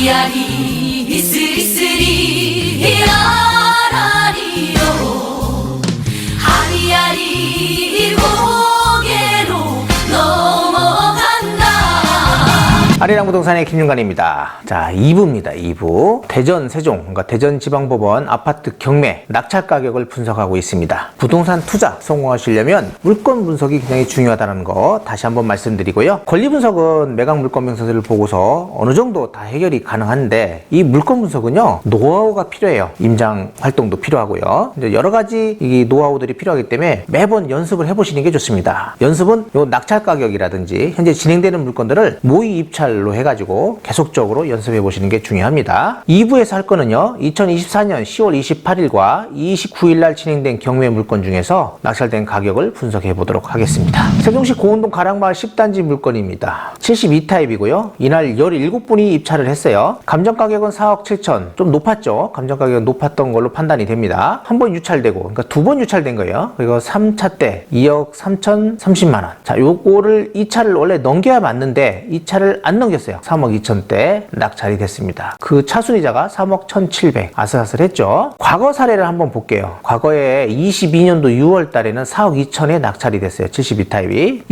아리아리 이스리스리 라라리요 아리아리 고개로 넘어간다. 아리랑 부동산의 김윤관입니다. 자, 2부입니다. 2부. 대전 세종, 그러니까 대전지방법원 아파트 경매 낙찰 가격을 분석하고 있습니다. 부동산 투자 성공하시려면 물건 분석이 굉장히 중요하다는 거 다시 한번 말씀드리고요. 권리 분석은 매각 물건 명세서를 보고서 어느 정도 다 해결이 가능한데 이 물건 분석은요 노하우가 필요해요. 임장 활동도 필요하고요. 이제 여러 가지 이 노하우들이 필요하기 때문에 매번 연습을 해보시는 게 좋습니다. 연습은 요 낙찰 가격이라든지 현재 진행되는 물건들을 모의 입찰로 해가지고 계속적으로 연습해 보시는 게 중요합니다. 2부에서 할 거는요 2024년 10월 28일과 29일 날 진행된 경매 물건 중에서 낙찰된 가격을 분석해 보도록 하겠습니다. 세종시 고운동 가랑마을 10단지 물건입니다. 72타입이고요 이날 17분이 입찰을 했어요. 감정 가격은 4억 7천, 좀 높았죠. 감정 가격은 높았던 걸로 판단이 됩니다. 한 번 유찰되고 그러니까 두 번 유찰된 거예요. 그리고 3차 때 2억 3천 30만 원. 자, 요거를 2차를 원래 넘겨야 맞는데 2차를 안 넘겼어요. 3억 2천 대 낙찰이 됐습니다. 그 차순이자가 3억 1,700. 아슬아슬했죠. 과거 사례를 한번 볼게요. 과거에 22년도 6월 달에는 4억 2천에 낙찰이 됐어요. 72타입이.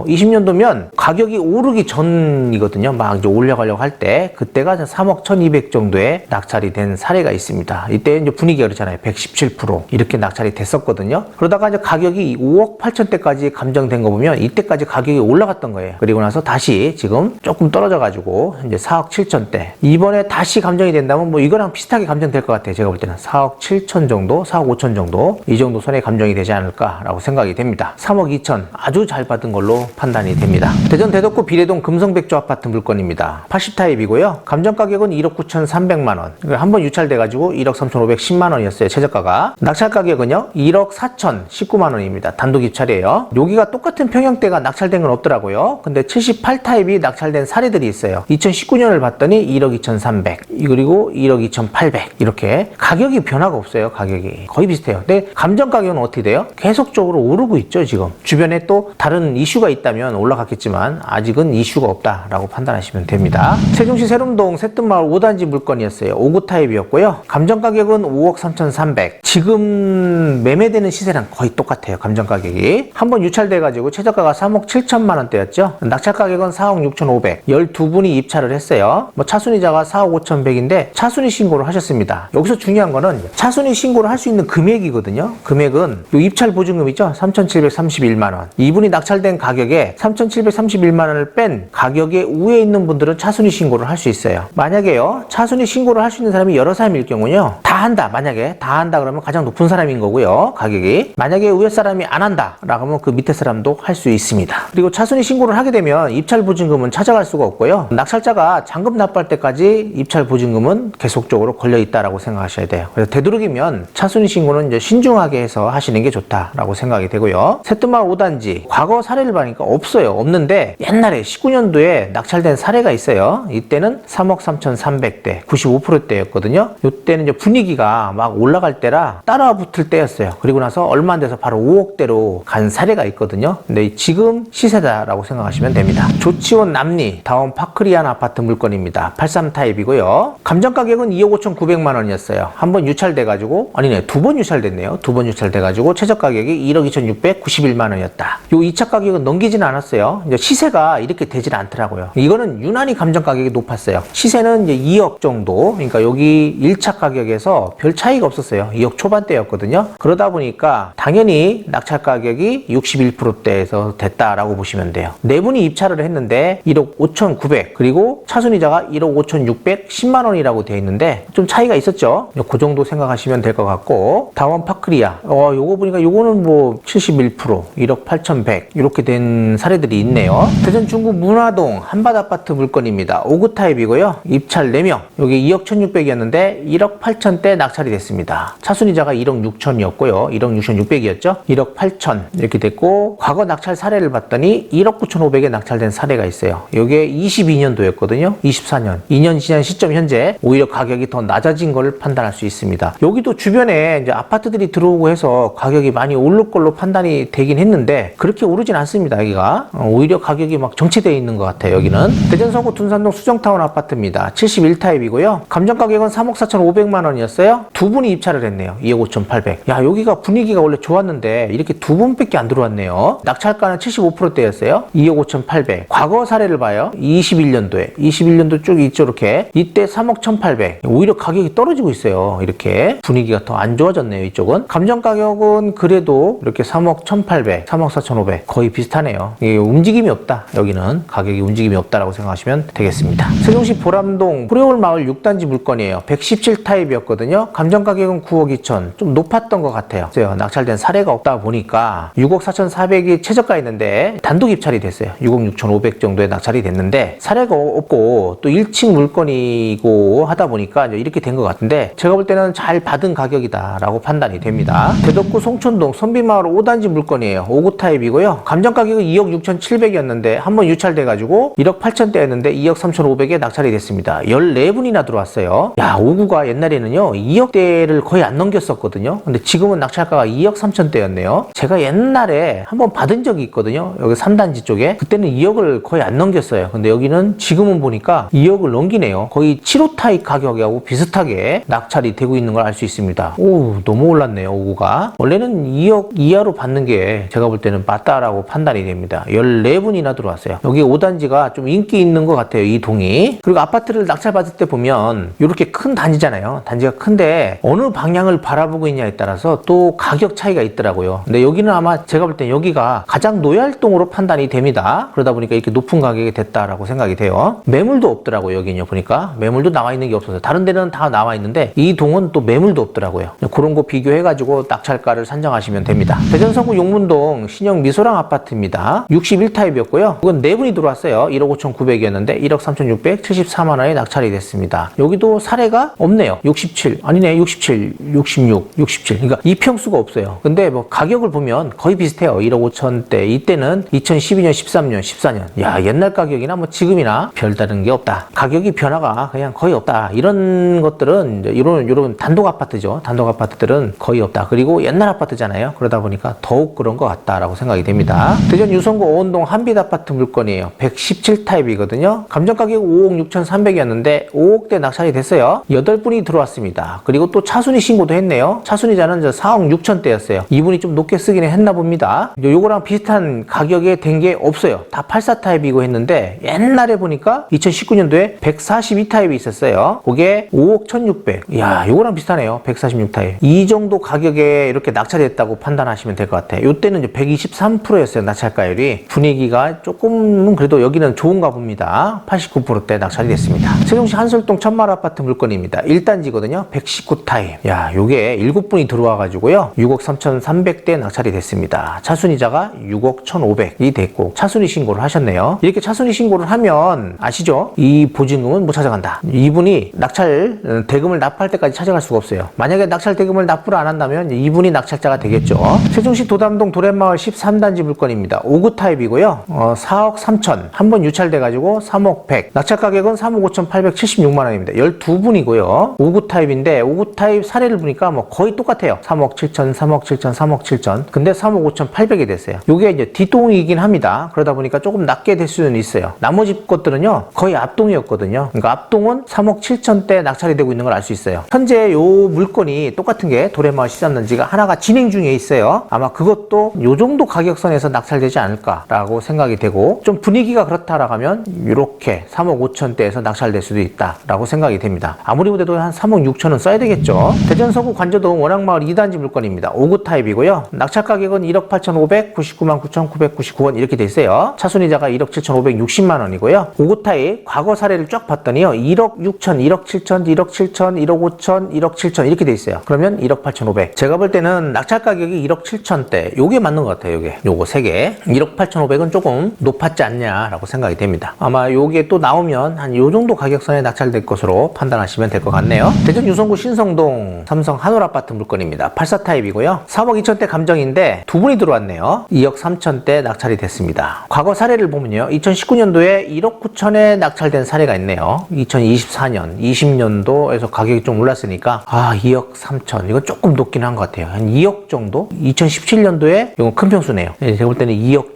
20년도면 가격이 오르기 전이거든요. 막 이제 올려가려고 할 때 그때가 3억 1,200 정도에 낙찰이 된 사례가 있습니다. 이때 이제 분위기가 그렇잖아요. 117% 이렇게 낙찰이 됐었거든요. 그러다가 이제 가격이 5억 8천대까지 감정된 거 보면 이때까지 가격이 올라갔던 거예요. 그리고 나서 다시 지금 조금 떨어져가지고 이제 4억 7천대. 이번에 다시 감정이 된다면 뭐 이거랑 비슷하게 감정될 것 같아요. 제가 볼 때는 4억 7천 정도, 4억 5천 정도 이 정도 선에 감정이 되지 않을까라고 생각이 됩니다. 3억 2천 아주 잘 받은 걸로 판단이 됩니다. 대전 대덕구 비례동 금성백조 아파트 물건입니다. 80타입이고요. 감정 가격은 1억 9,300만 원. 한번 유찰돼가지고 1억 3,510만 원이었어요. 최저가가. 낙찰 가격은요 1억 4천 19만 원입니다. 단독 입찰이에요. 여기가 똑같은 평형대가 낙찰된 건 없더라고요. 근데 78타입이 낙찰된 사례들이 있어요. 2019년을 봤더니 1억 2,300 그리고 1억 2,800 이렇게 가격이 변화가 없어요. 가격이 거의 비슷해요. 근데 감정 가격은 어떻게 돼요? 계속적으로 오르고 있죠. 지금 주변에 또 다른 이슈가 있다면 올라갔겠지만 아직은 이슈가 없다라고 판단하시면 됩니다. 세종시 세lum동 새뜸마을 5단지 물건이었어요. 5구 타입이었고요. 감정 가격은 5억 3,300 지금 매매되는 시세랑 거의 똑같아요. 감정 가격이 한번 유찰돼가지고 최저가가 3억 7천만 원대였죠. 낙찰 가격은 4억 6,500 12분이 입찰을 했어요. 뭐 차순이자가 4억 5,100인데 차순위 신고를 하셨습니다. 여기서 중요한 거는 차순위 신고를 할 수 있는 금액이거든요. 금액은 요 입찰 보증금 있죠? 3,731만 원. 이분이 낙찰된 가격에 3,731만 원을 뺀 가격에 위에 있는 분들은 차순위 신고를 할 수 있어요. 만약에요 차순위 신고를 할 수 있는 사람이 여러 사람일 경우는요 다 한다. 만약에 다 한다 그러면 가장 높은 사람인 거고요. 가격이. 만약에 위에 사람이 안 한다 라고 하면 그 밑에 사람도 할 수 있습니다. 그리고 차순위 신고를 하게 되면 입찰 보증금은 찾아갈 수가 없고요. 낙찰자가 잔금 납부할 때까지 입찰 보증금은 계속적으로 걸려 있다라고 생각하셔야 돼요. 그래서 되도록이면 차순위 신고는 이제 신중하게 해서 하시는 게 좋다라고 생각이 되고요. 새뜸마을 5단지 과거 사례를 보니까 없어요. 없는데 옛날에 19년도에 낙찰된 사례가 있어요. 이때는 3억 3,300대 95%대였거든요. 이때는 이제 분위기가 막 올라갈 때라 따라 붙을 때였어요. 그리고 나서 얼마 안 돼서 바로 5억대로 간 사례가 있거든요. 근데 지금 시세다라고 생각하시면 됩니다. 조치원 남리 다원 파크리안 아파트 물건입니다. 83타입이고요. 감정 가격은 2억 5,900만 원이었어요. 한번 유찰돼가지고 아니네 두 번 유찰됐네요. 두 번 유찰돼가지고 최저 가격이 1억 2,691만 원이었다. 요 2차 가격은 넘기지는 않았어요. 이제 시세가 이렇게 되질 않더라고요. 이거는 유난히 감정 가격이 높았어요. 시세는 이제 2억 정도. 그러니까 여기 1차 가격에서 별 차이가 없었어요. 2억 초반대였거든요. 그러다 보니까 당연히 낙찰 가격이 61%대에서 됐다라고 보시면 돼요. 네 분이 입찰을 했는데 1억 5,900 그리고 차순이자가 1억 5,610만 원이라고 되어 있는데 좀 차이가 있었죠. 그 정도 생각하시면 될 것 같고 다원 파크리아 요거 보니까 요거는 뭐 71% 1억 8,100 이렇게 된 사례들이 있네요. 대전 중구 문화동 한밭 아파트 물건입니다. 5구 타입이고요. 입찰 4명 여기 2억 1,600이었는데 1억 8천대 낙찰이 됐습니다. 차순이자가 1억 6천이었고요. 1억 6,600이었죠. 1억 8천 이렇게 됐고 과거 낙찰 사례를 봤더니 1억 9,500에 낙찰된 사례가 있어요. 여기 요게 22년도였거든요. 24년. 2년 지난 시점 현재 오히려 가격이 더 낮아진 걸 판단할 수 있습니다. 여기도 주변에 이제 아파트들이 들어오고 해서 가격이 많이 오를 걸로 판단이 되긴 했는데 그렇게 오르진 않습니다. 여기가 오히려 가격이 막 정체되어 있는 것 같아요. 여기는 대전 서구 둔산동 수정타운 아파트입니다. 71타입이고요. 감정 가격은 3억 4,500만 원이었어요. 두 분이 입찰을 했네요. 2억 5,800. 야, 여기가 분위기가 원래 좋았는데 이렇게 두 분밖에 안 들어왔네요. 낙찰가는 75%대였어요. 2억 5,800. 과거 사례를 봐요. 21년도 쭉 있죠. 이렇게 이때 3억 1,800. 오히려 가격이 떨어지고 있어요. 이렇게 분위기가 더 안 좋아졌네요. 이쪽은 감정 가격은 그래도 이렇게 3억 1,800, 3억 4,500 거의 비슷하네요. 이게 움직임이 없다. 여기는 가격이 움직임이 없다라고 생각하시면 되겠습니다. 세종시 보람동 프레올 마을 6단지 물건이에요. 117타입이었거든요. 감정 가격은 9억 2천. 좀 높았던 것 같아요. 낙찰된 사례가 없다 보니까 6억 4,400이 최저가였는데 단독 입찰이 됐어요. 6억 6,500 정도에 낙찰이 됐는데 사례가 없고 또 1층 물건이고 하다 보니까 이렇게 된 것 같은데 제가 볼 때는 잘 받은 가격이다라고 판단이 됩니다. 대덕구 송촌동 선비마을 5단지 물건이에요. 5구 타입이고요. 감정 가격은 2억 6,700이었는데 한번 유찰돼가지고 1억 8천대였는데 2억 3,500에 낙찰이 됐습니다. 14분이나 들어왔어요. 야, 5구가 옛날에는요 2억대를 거의 안 넘겼었거든요. 근데 지금은 낙찰가가 2억 3천대였네요. 제가 옛날에 한번 받은 적이 있거든요. 여기 3단지 쪽에. 그때는 2억을 거의 안 넘겼어요. 근데 여기는 지금은 보니까 2억을 넘기네요. 거의 7호 타입 가격하고 비슷하게 낙찰이 되고 있는 걸 알 수 있습니다. 오, 너무 올랐네요. 5구가. 원래는 2억 이하로 받는 게 제가 볼 때는 맞다라고 판단이 됩니다. 14분이나 들어왔어요. 여기 5단지가 좀 인기 있는 것 같아요. 이 동이. 그리고 아파트를 낙찰받을 때 보면 이렇게 큰 단지잖아요. 단지가 큰데 어느 방향을 바라보고 있냐에 따라서 또 가격 차이가 있더라고요. 근데 여기는 아마 제가 볼 땐 여기가 가장 노열동으로 판단이 됩니다. 그러다 보니까 이렇게 높은 가격이 됐다라고 생각이 돼요. 매물도 없더라고요. 여기는요. 보니까 매물도 나와 있는 게 없어서 다른 데는 다 나와 있는데 이 동은 또 매물도 없더라고요. 그런 거 비교해가지고 낙찰가를 산정하시면 됩니다. 대전 서구 용문동 신형 미소랑 아파트입니다. 61타입이었고요. 이건 4분이 들어왔어요. 1억 5,900이었는데 1억 3,674만 원에 낙찰이 됐습니다. 여기도 사례가 없네요. 67, 아니네, 67, 66, 67. 그러니까 이평수가 없어요. 근데 뭐 가격을 보면 거의 비슷해요. 1억 5천대. 이때는 2012년, 13년, 14년. 야, 옛날 가격이나 뭐 지금이나 별다른 게 없다. 가격이 변화가 그냥 거의 없다. 이런 것들은 이제 이런 단독 아파트죠. 단독 아파트들은 거의 없다. 그리고 옛날 아파트잖아요. 그러다 보니까 더욱 그런 것 같다라고 생각이 됩니다. 대전 유성구 오원동 한빛 아파트 물건이에요. 117타입이거든요. 감정 가격 5억 6,300이었는데 5억대 낙찰이 됐어요. 8분이 들어왔습니다. 그리고 또 차순위 신고도 했네요. 차순위자는 4억 6천대였어요. 이분이 좀 높게 쓰긴 했나 봅니다. 요거랑 비슷한 가격에 된 게 없어요. 다 84타입이고 했는데 옛날에 보니까 2019년도에 142타입이 있었어요. 그게 5억 1,600. 이야, 요거랑 비슷하네요. 146타입. 이 정도 가격에 이렇게 낙찰됐다고 판단하시면 될 것 같아요. 요때는 이제 123%였어요. 낙찰가율이. 분위기가 조금은 그래도 여기는 좋은가 봅니다. 89%대 낙찰이 됐습니다. 세종시 한솔동 천마을 아파트 물건입니다. 1단지거든요. 119타입. 야, 요게 7분이 들어와가지고요. 6억 3,300대 낙찰이 됐습니다. 차순위자가 6억 1,500이 됐고 차순위 신고를 하셨네요. 이렇게 차순위 신고를 하면 아시죠? 이 보증금은 못 찾아간다. 이분이 낙찰 대금을 납부할 때까지 찾아갈 수가 없어요. 만약에 낙찰 대금을 납부를 안 한다면 이분이 낙찰자가 되겠죠. 세종시 도담동 도렛마을 13단지 물건입니다. 5구 타입이고요. 4억 3천. 한번 유찰돼가지고 3억 100. 낙찰 가격은 3억 5,876만 원입니다. 12분이고요. 5구 타입인데 5구 타입 사례를 보니까 뭐 거의 똑같아요. 3억 7천, 3억 7천, 3억 7천. 근데 3억 5,800이 됐어요. 요게 이제 뒷동이긴 합니다. 그러다 보니까 조금 낮게 될 수는 있어요. 나머지 것들은요 거의 앞동이었거든요. 그러니까 앞동은 3억 7천대 낙찰이 되고 있는 걸 알 수 있어요. 현재 요 물건이 똑같은 게 도렛마을 13단지가 하나가 진행 중에 있어요. 아마 그것도 요 정도 가격선에서 낙찰되지 않을까라고 생각이 되고 좀 분위기가 그렇다라고 하면 이렇게 3억 5천대에서 낙찰될 수도 있다라고 생각이 됩니다. 아무리 보더라도 한 3억 6천은 써야 되겠죠. 대전 서구 관저동 원앙마을 2단지 물건입니다. 5구 타입이고요. 낙찰 가격은 1억 8,500, 99만 9,999원 이렇게 돼 있어요. 차순위자가 1억 7,560만 원이고요. 5구 타입 과거 사례를 쫙 봤더니요. 1억 6천, 1억 7천, 1억 7천, 1억 5천, 1억 7천 이렇게 돼 있어요. 그러면 1억 8,500. 제가 볼 때는 낙찰 가격이 1억 7천대. 요게 맞는 것 같아요. 요거 3개. 1억 8,500은 조금 높았지 않냐라고 생각이 됩니다. 아마 요게 또 나오면 한 요 정도 가격선에 낙찰될 것으로 판단하시면 될 것 같네요. 대전 유성구 신성동 삼성 한올 아파트 물건입니다. 84타입이고요. 3억 2천대 감정인데 두 분이 들어왔네요. 2억 3천대 낙찰이 됐습니다. 과거 사례를 보면요. 2019년 2020년도에 1억 9천에 낙찰된 사례가 있네요. 2024년, 20년도에서 가격이 좀 올랐으니까 2억 3천 이건 조금 높긴 한 것 같아요. 한 2억 정도? 2017년도에 이건 큰 평수네요. 제가 볼 때는 2억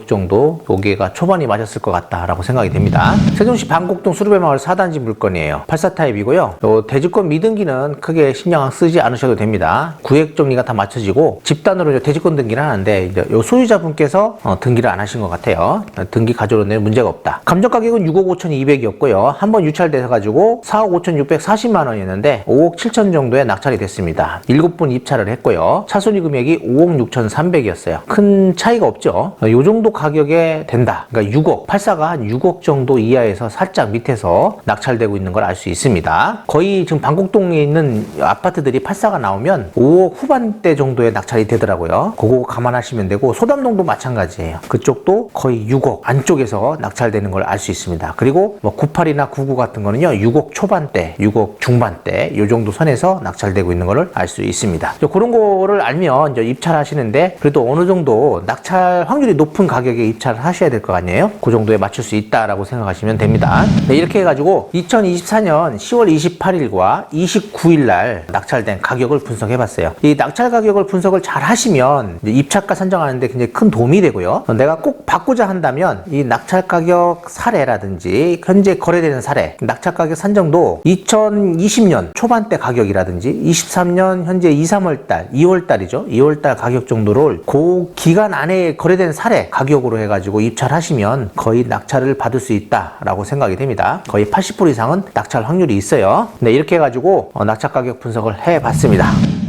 정도 요게가 초반이 맞았을 것 같다라고 생각이 됩니다. 세종시 방곡동 수르베마을 4단지 물건이에요. 84 타입이고요. 요 대지권 미등기는 크게 신경 쓰지 않으셔도 됩니다. 구획 정리가 다 맞춰지고 집단으로 대지권 등기를 하는데 이제 요 소유자분께서 등기를 안 하신 것 같아요. 등기 가져오는 데는 문제가 없다. 감정 가격은 6억 5,200이었고요. 한번 유찰돼서 가지고 4억 5,640만 원이었는데 5억 7천 정도에 낙찰이 됐습니다. 7분 입찰을 했고요. 차순위 금액이 5억 6,300이었어요. 큰 차이가 없죠. 요 정도 가격에 된다. 그러니까 6억, 84가 한 6억 정도 이하에서 살짝 밑에서 낙찰되고 있는 걸 알 수 있습니다. 거의 지금 방곡동에 있는 아파트들이 84가 나오면 5억 후반대 정도에 낙찰이 되더라고요. 그거 감안하시면 되고 소담동도 마찬가지예요. 그쪽도 거의 6억 안쪽에서 낙찰되는 걸 알 수 있습니다. 그리고 뭐 98이나 99 같은 거는요 6억 초반대, 6억 중반대 요 정도 선에서 낙찰되고 있는 거를 알 수 있습니다. 그런 거를 알면 이제 입찰하시는데 그래도 어느 정도 낙찰 확률이 높은 가격에 입찰을 하셔야 될 거 아니에요? 그 정도에 맞출 수 있다라고 생각하시면 됩니다. 네, 이렇게 해가지고 2024년 10월 28일과 29일 날 낙찰된 가격을 분석해봤어요. 이 낙찰 가격을 분석을 잘 하시면 입찰가 선정하는데 굉장히 큰 도움이 되고요. 내가 꼭 받고자 한다면 이 낙찰 가격 사례라든지 현재 거래되는 사례, 낙찰 가격 산정도 2020년 초반대 가격이라든지 23년 현재 2, 3월 달, 2월 달이죠. 2월 달 가격 정도를 그 기간 안에 거래된 사례 가격으로 해가지고 입찰하시면 거의 낙찰을 받을 수 있다라고 생각이 됩니다. 거의 80% 이상은 낙찰 확률이 있어요. 네, 이렇게 해가지고 낙찰 가격 분석을 해봤습니다.